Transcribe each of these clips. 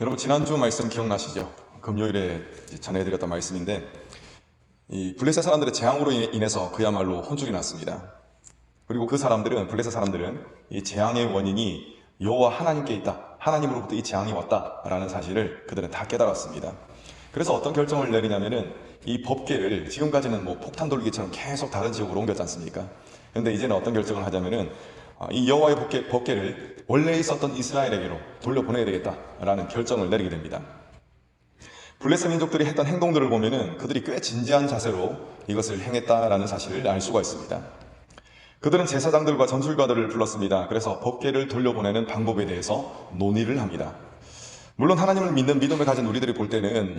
여러분 지난주 말씀 기억나시죠? 금요일에 전해드렸던 말씀인데 이 블레셋 사람들의 재앙으로 인해서 그야말로 혼쭐이 났습니다. 그리고 그 사람들은 블레셋 사람들은 이 재앙의 원인이 여호와 하나님께 있다, 하나님으로부터 이 재앙이 왔다라는 사실을 그들은 다 깨달았습니다. 그래서 어떤 결정을 내리냐면은 이 법궤를 지금까지는 뭐 폭탄 돌리기처럼 계속 다른 지역으로 옮겼지 않습니까? 그런데 이제는 어떤 결정을 하자면은 이 여호와의 법궤를 원래 있었던 이스라엘에게로 돌려보내야 되겠다라는 결정을 내리게 됩니다. 블레셋 민족들이 했던 행동들을 보면은 그들이 꽤 진지한 자세로 이것을 행했다라는 사실을 알 수가 있습니다. 그들은 제사장들과 전술가들을 불렀습니다. 그래서 법궤를 돌려보내는 방법에 대해서 논의를 합니다. 물론 하나님을 믿는 믿음을 가진 우리들이 볼 때는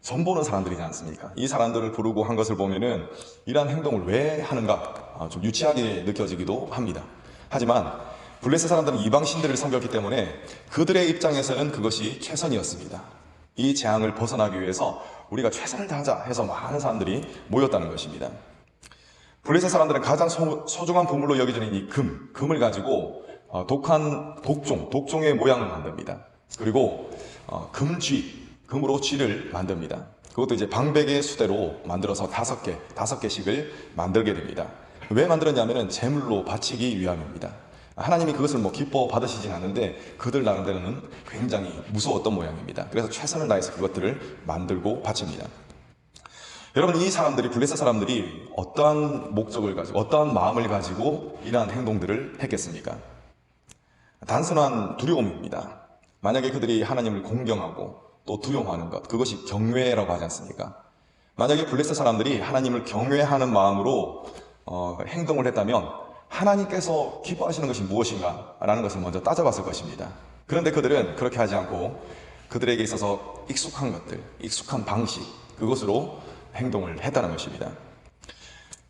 선보는 사람들이지 않습니까? 이 사람들을 부르고 한 것을 보면은 이러한 행동을 왜 하는가 좀 유치하게 느껴지기도 합니다. 하지만 블레셋 사람들은 이방 신들을 섬겼기 때문에 그들의 입장에서는 그것이 최선이었습니다. 이 재앙을 벗어나기 위해서 우리가 최선을 다하자 해서 많은 사람들이 모였다는 것입니다. 블레셋 사람들은 가장 소중한 보물로 여겨지는 이 금을 가지고 독한 독종의 모양을 만듭니다. 그리고 금으로 쥐를 만듭니다. 그것도 이제 방백의 수대로 만들어서 다섯 개씩을 만들게 됩니다. 왜 만들었냐면은 제물로 바치기 위함입니다. 하나님이 그것을 기뻐 받으시진 않는데 그들 나름대로는 굉장히 무서웠던 모양입니다. 그래서 최선을 다해서 그것들을 만들고 바칩니다. 여러분, 이 사람들이, 블레셋 사람들이 어떠한 목적을 가지고, 어떠한 마음을 가지고 이러한 행동들을 했겠습니까? 단순한 두려움입니다. 만약에 그들이 하나님을 공경하고 또 두려워하는 것, 그것이 경외라고 하지 않습니까? 만약에 블레셋 사람들이 하나님을 경외하는 마음으로 행동을 했다면 하나님께서 기뻐하시는 것이 무엇인가 라는 것을 먼저 따져봤을 것입니다. 그런데 그들은 그렇게 하지 않고 그들에게 있어서 익숙한 것들, 익숙한 방식, 그것으로 행동을 했다는 것입니다.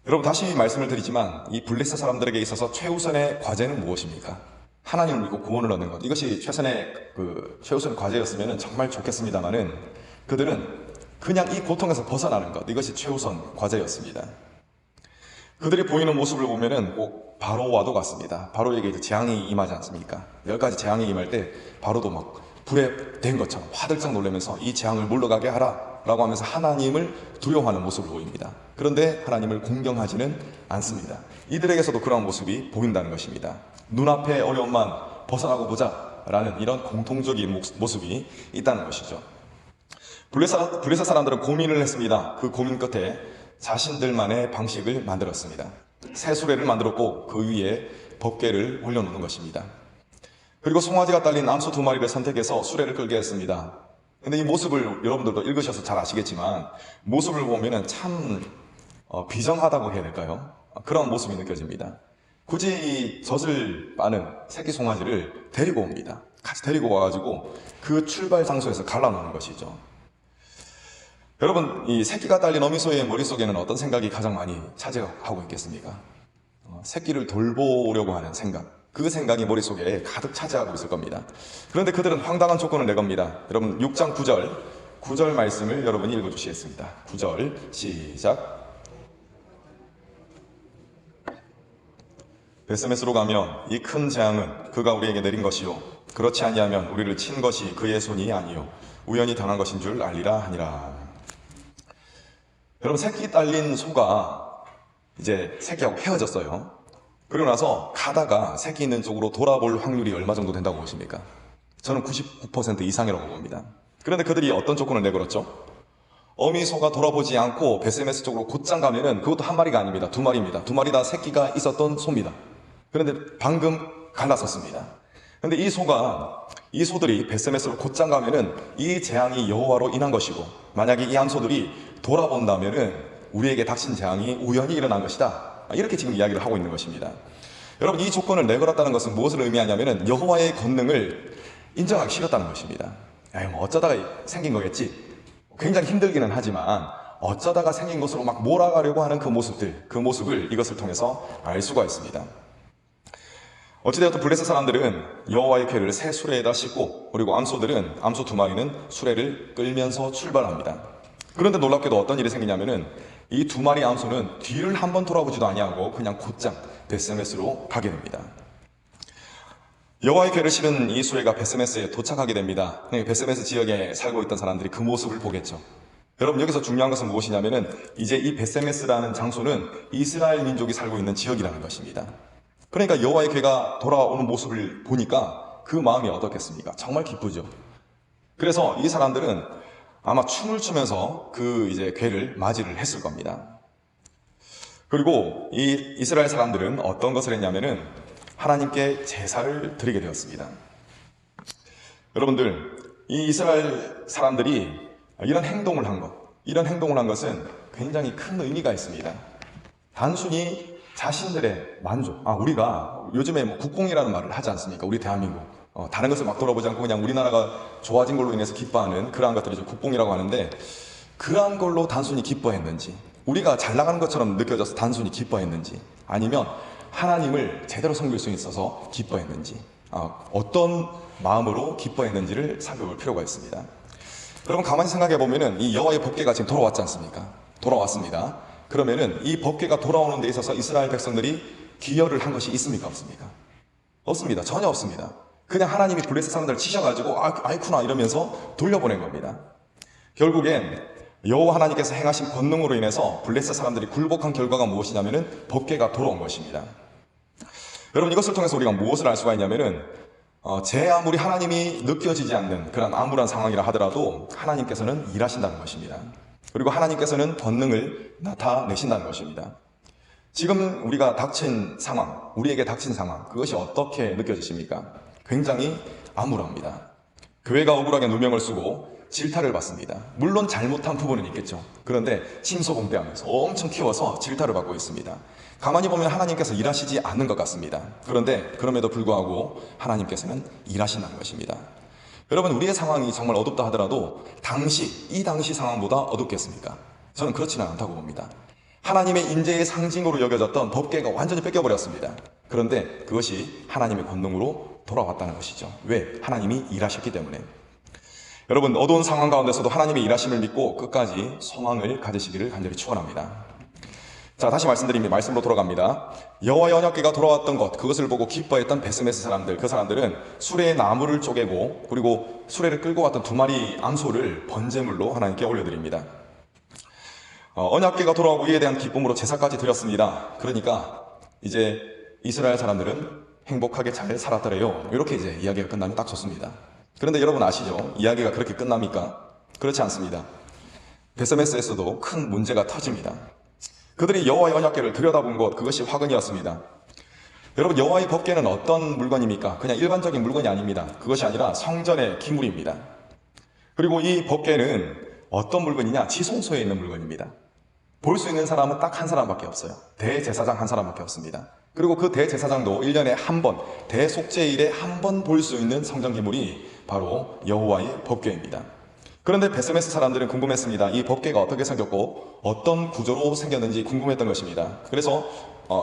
여러분, 다시 말씀을 드리지만 이 블레셋 사람들에게 있어서 최우선의 과제는 무엇입니까? 하나님을 믿고 구원을 얻는 것. 이것이 최우선의 과제였으면 정말 좋겠습니다만은 그들은 그냥 이 고통에서 벗어나는 것, 이것이 최우선 과제였습니다. 그들이 보이는 모습을 보면은 꼭 바로와도 같습니다. 바로에게 이제 재앙이 임하지 않습니까? 10가지 재앙이 임할 때 바로도 불에 댄 것처럼 화들짝 놀라면서 이 재앙을 물러가게 하라 라고 하면서 하나님을 두려워하는 모습을 보입니다. 그런데 하나님을 공경하지는 않습니다. 이들에게서도 그러한 모습이 보인다는 것입니다. 눈앞의 어려움만 벗어나고 보자 라는 이런 공통적인 모습이 있다는 것이죠. 블레셋 사람들은 고민을 했습니다. 그 고민 끝에 자신들만의 방식을 만들었습니다. 새 수레를 만들었고 그 위에 법궤를 올려놓는 것입니다. 그리고 송아지가 딸린 암소 2마리를 선택해서 수레를 끌게 했습니다. 근데 이 모습을 여러분들도 읽으셔서 잘 아시겠지만 모습을 보면은 참 비정하다고 해야 될까요? 그런 모습이 느껴집니다. 굳이 젖을 빠는 새끼 송아지를 데리고 옵니다. 같이 데리고 와가지고 그 출발 장소에서 갈라놓는 것이죠. 여러분, 이 새끼가 딸린 어미소의 머릿속에는 어떤 생각이 가장 많이 차지하고 있겠습니까? 새끼를 돌보려고 하는 생각, 그 생각이 머릿속에 가득 차지하고 있을 겁니다. 그런데 그들은 황당한 조건을 내겁니다. 여러분, 6장 9절 말씀을 여러분이 읽어주시겠습니다. 9절 시작. 베스메스로 가면 이 큰 재앙은 그가 우리에게 내린 것이요 그렇지 아니하면 우리를 친 것이 그의 손이 아니요 우연히 당한 것인 줄 알리라 하니라. 여러분, 새끼 딸린 소가 이제 새끼하고 헤어졌어요. 그리고 나서 가다가 새끼 있는 쪽으로 돌아볼 확률이 얼마 정도 된다고 보십니까? 저는 99% 이상이라고 봅니다. 그런데 그들이 어떤 조건을 내걸었죠? 어미소가 돌아보지 않고 베스메스 쪽으로 곧장 가면은 그것도 한 마리가 아닙니다. 2마리입니다. 2마리 다 새끼가 있었던 소입니다. 그런데 방금 갈랐었습니다. 그런데 이 소들이 베스메스로 곧장 가면은 이 재앙이 여호와로 인한 것이고, 만약에 이 암소들이 돌아본다면은 우리에게 닥친 재앙이 우연히 일어난 것이다. 이렇게 지금 이야기를 하고 있는 것입니다. 여러분, 이 조건을 내걸었다는 것은 무엇을 의미하냐면은 여호와의 권능을 인정하기 싫었다는 것입니다. 어쩌다가 생긴 거겠지. 굉장히 힘들기는 하지만 어쩌다가 생긴 것으로 몰아가려고 하는 그 모습을 이것을 통해서 알 수가 있습니다. 어찌되었든 블레셋 사람들은 여호와의 궤를 새 수레에다 싣고, 그리고 암소 2마리는 수레를 끌면서 출발합니다. 그런데 놀랍게도 어떤 일이 생기냐면은 이 2마리 암소는 뒤를 한번 돌아보지도 아니하고 그냥 곧장 베스메스로 가게 됩니다. 여호와의 궤를 실은 이 수레가 베스메스에 도착하게 됩니다. 베스메스 지역에 살고 있던 사람들이 그 모습을 보겠죠. 여러분, 여기서 중요한 것은 무엇이냐면은 이제 이 베스메스라는 장소는 이스라엘 민족이 살고 있는 지역이라는 것입니다. 그러니까 여호와의 궤가 돌아오는 모습을 보니까 그 마음이 어떻겠습니까? 정말 기쁘죠. 그래서 이 사람들은 아마 춤을 추면서 그 이제 궤를 맞이를 했을 겁니다. 그리고 이 이스라엘 사람들은 어떤 것을 했냐면은 하나님께 제사를 드리게 되었습니다. 여러분들, 이 이스라엘 사람들이 이런 행동을 한 것은 굉장히 큰 의미가 있습니다. 단순히 자신들의 만족, 우리가 요즘에 뭐 국뽕이라는 말을 하지 않습니까? 우리 대한민국. 다른 것을 막 돌아보지 않고 그냥 우리나라가 좋아진 걸로 인해서 기뻐하는 그러한 것들이 국뽕이라고 하는데, 그러한 걸로 단순히 기뻐했는지, 우리가 잘 나가는 것처럼 느껴져서 단순히 기뻐했는지, 아니면 하나님을 제대로 섬길 수 있어서 기뻐했는지, 어떤 마음으로 기뻐했는지를 살펴볼 필요가 있습니다. 여러분, 가만히 생각해 보면은 이 여호와의 법궤가 지금 돌아왔지 않습니까? 돌아왔습니다. 그러면은 이 법궤가 돌아오는 데 있어서 이스라엘 백성들이 기여를 한 것이 있습니까? 없습니까? 없습니다. 전혀 없습니다. 그냥 하나님이 블레셋 사람들을 치셔가지고 아이쿠나 이러면서 돌려보낸 겁니다. 결국엔 여호와 하나님께서 행하신 권능으로 인해서 블레셋 사람들이 굴복한 결과가 무엇이냐면은 법궤가 돌아온 것입니다. 여러분, 이것을 통해서 우리가 무엇을 알 수가 있냐면은 제 아무리 하나님이 느껴지지 않는 그런 암울한 상황이라 하더라도 하나님께서는 일하신다는 것입니다. 그리고 하나님께서는 권능을 나타내신다는 것입니다. 지금 우리가 닥친 상황, 우리에게 닥친 상황, 그것이 어떻게 느껴지십니까? 굉장히 암울합니다. 교회가 억울하게 누명을 쓰고 질타를 받습니다. 물론 잘못한 부분은 있겠죠. 그런데 침소봉대하면서 엄청 키워서 질타를 받고 있습니다. 가만히 보면 하나님께서 일하시지 않는 것 같습니다. 그런데 그럼에도 불구하고 하나님께서는 일하신다는 것입니다. 여러분, 우리의 상황이 정말 어둡다 하더라도 이 당시 상황보다 어둡겠습니까? 저는 그렇지는 않다고 봅니다. 하나님의 인재의 상징으로 여겨졌던 법궤가 완전히 뺏겨버렸습니다. 그런데 그것이 하나님의 권능으로 돌아왔다는 것이죠. 왜? 하나님이 일하셨기 때문에. 여러분, 어두운 상황 가운데서도 하나님의 일하심을 믿고 끝까지 소망을 가지시기를 간절히 축원합니다. 자, 다시 말씀드립니다. 말씀으로 돌아갑니다. 여호와의 언약궤가 돌아왔던 것, 그것을 보고 기뻐했던 베스메스 사람들, 그 사람들은 수레의 나무를 쪼개고 그리고 수레를 끌고 왔던 2마리 암소를 번제물로 하나님께 올려드립니다. 언약궤가 돌아오고 이에 대한 기쁨으로 제사까지 드렸습니다. 그러니까 이제 이스라엘 사람들은 행복하게 잘 살았더래요. 이렇게 이제 이야기가 끝나면 딱 좋습니다. 그런데 여러분 아시죠? 이야기가 그렇게 끝납니까? 그렇지 않습니다. 베스메스에서도 큰 문제가 터집니다. 그들이 여호와의 언약궤를 들여다본 것, 그것이 화근이었습니다. 여러분, 여호와의 법궤는 어떤 물건입니까? 그냥 일반적인 물건이 아닙니다. 그것이 아니라 성전의 기물입니다. 그리고 이 법궤는 어떤 물건이냐? 지성소에 있는 물건입니다. 볼 수 있는 사람은 딱 한 사람밖에 없어요. 대제사장 한 사람밖에 없습니다. 그리고 그 대제사장도 1년에 한 번, 대속죄일에 한 번 볼 수 있는 성전 기물이 바로 여호와의 법궤입니다. 그런데 베스메스 사람들은 궁금했습니다. 이 법궤가 어떻게 생겼고 어떤 구조로 생겼는지 궁금했던 것입니다. 그래서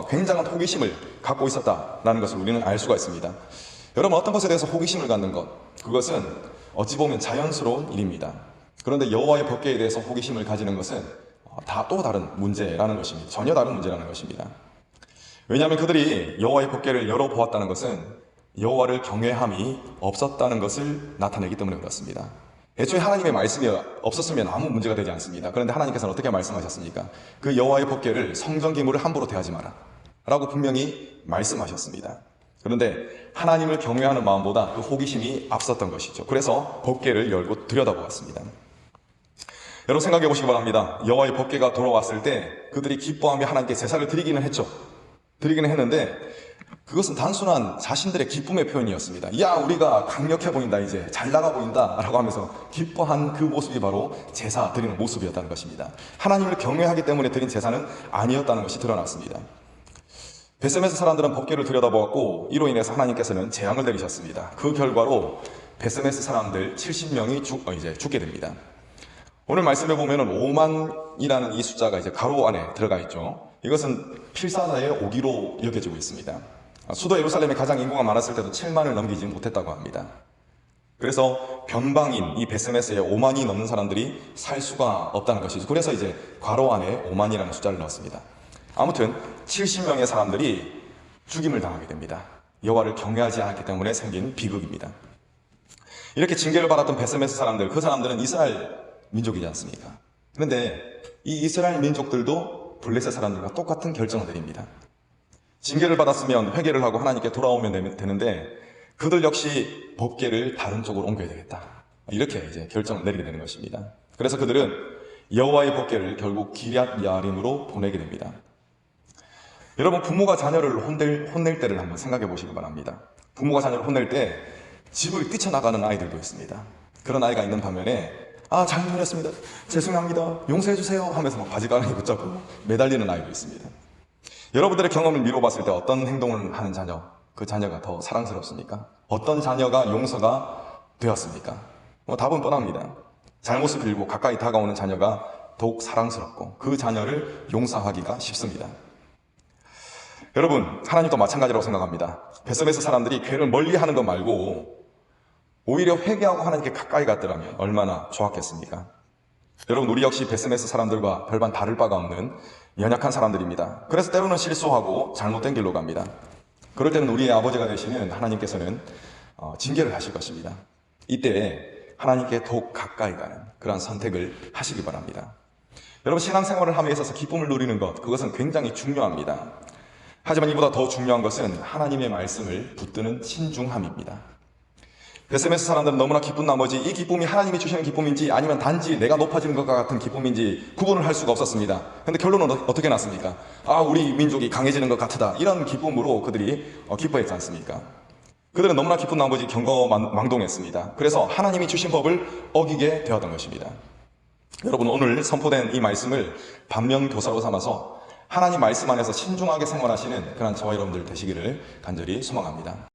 굉장한 호기심을 갖고 있었다라는 것을 우리는 알 수가 있습니다. 여러분, 어떤 것에 대해서 호기심을 갖는 것, 그것은 어찌 보면 자연스러운 일입니다. 그런데 여호와의 법궤에 대해서 호기심을 가지는 것은 다 또 다른 문제라는 것입니다. 전혀 다른 문제라는 것입니다. 왜냐하면 그들이 여호와의 법궤를 열어보았다는 것은 여호와를 경외함이 없었다는 것을 나타내기 때문에 그렇습니다. 애초에 하나님의 말씀이 없었으면 아무 문제가 되지 않습니다. 그런데 하나님께서는 어떻게 말씀하셨습니까? 그 여호와의 법궤를 성전 기물을 함부로 대하지 마라 라고 분명히 말씀하셨습니다. 그런데 하나님을 경외하는 마음보다 그 호기심이 앞섰던 것이죠. 그래서 법궤를 열고 들여다보았습니다. 여러분, 생각해 보시기 바랍니다. 여호와의 법궤가 돌아왔을 때 그들이 기뻐하며 하나님께 제사를 드리기는 했죠. 드리기는 했는데 그것은 단순한 자신들의 기쁨의 표현이었습니다. 야, 우리가 강력해 보인다, 이제 잘 나가 보인다 라고 하면서 기뻐한 그 모습이 바로 제사 드리는 모습이었다는 것입니다. 하나님을 경외하기 때문에 드린 제사는 아니었다는 것이 드러났습니다. 베스메스 사람들은 법궤를 들여다보았고 이로 인해서 하나님께서는 재앙을 내리셨습니다. 그 결과로 베스메스 사람들 70명이 이제 죽게 됩니다. 오늘 말씀해 보면은 5만이라는 이 숫자가 이제 가로 안에 들어가 있죠. 이것은 필사자의 오기로 여겨지고 있습니다. 수도 예루살렘에 가장 인구가 많았을 때도 7만을 넘기지 못했다고 합니다. 그래서 변방인 이 베스메스에 5만이 넘는 사람들이 살 수가 없다는 것이죠. 그래서 이제 괄호 안에 5만이라는 숫자를 넣었습니다. 아무튼 70명의 사람들이 죽임을 당하게 됩니다. 여호와를 경외하지 않았기 때문에 생긴 비극입니다. 이렇게 징계를 받았던 베스메스 사람들, 그 사람들은 이스라엘 민족이지 않습니까? 그런데 이 이스라엘 민족들도 블레셋 사람들과 똑같은 결정을 내립니다. 징계를 받았으면 회개를 하고 하나님께 돌아오면 되는데 그들 역시 법궤를 다른 쪽으로 옮겨야 되겠다. 이렇게 이제 결정을 내리게 되는 것입니다. 그래서 그들은 여호와의 법궤를 결국 기럇 야림으로 보내게 됩니다. 여러분, 부모가 자녀를 혼낼 때를 한번 생각해 보시기 바랍니다. 부모가 자녀를 혼낼 때 집을 뛰쳐나가는 아이들도 있습니다. 그런 아이가 있는 반면에 잘못했습니다, 죄송합니다, 용서해 주세요 하면서 막 바지가랑이 붙잡고 매달리는 아이도 있습니다. 여러분들의 경험을 미뤄봤을 때 어떤 행동을 하는 자녀, 그 자녀가 더 사랑스럽습니까? 어떤 자녀가 용서가 되었습니까? 답은 뻔합니다. 잘못을 빌고 가까이 다가오는 자녀가 더욱 사랑스럽고 그 자녀를 용서하기가 쉽습니다. 여러분, 하나님도 마찬가지라고 생각합니다. 베스메스 사람들이 죄를 멀리하는 것 말고 오히려 회개하고 하나님께 가까이 갔더라면 얼마나 좋았겠습니까? 여러분, 우리 역시 베스메스 사람들과 별반 다를 바가 없는 연약한 사람들입니다. 그래서 때로는 실수하고 잘못된 길로 갑니다. 그럴 때는 우리의 아버지가 되시는 하나님께서는 징계를 하실 것입니다. 이때 하나님께 더욱 가까이 가는 그러한 선택을 하시기 바랍니다. 여러분, 신앙생활을 함에 있어서 기쁨을 누리는 것, 그것은 굉장히 중요합니다. 하지만 이보다 더 중요한 것은 하나님의 말씀을 붙드는 신중함입니다. 베스메스 사람들은 너무나 기쁜 나머지 이 기쁨이 하나님이 주시는 기쁨인지 아니면 단지 내가 높아지는 것과 같은 기쁨인지 구분을 할 수가 없었습니다. 그런데 결론은 어떻게 났습니까? 우리 민족이 강해지는 것 같다, 이런 기쁨으로 그들이 기뻐했지 않습니까? 그들은 너무나 기쁜 나머지 경거망동했습니다. 그래서 하나님이 주신 법을 어기게 되었던 것입니다. 여러분, 오늘 선포된 이 말씀을 반면교사로 삼아서 하나님 말씀 안에서 신중하게 생활하시는 그런 저와 여러분들 되시기를 간절히 소망합니다.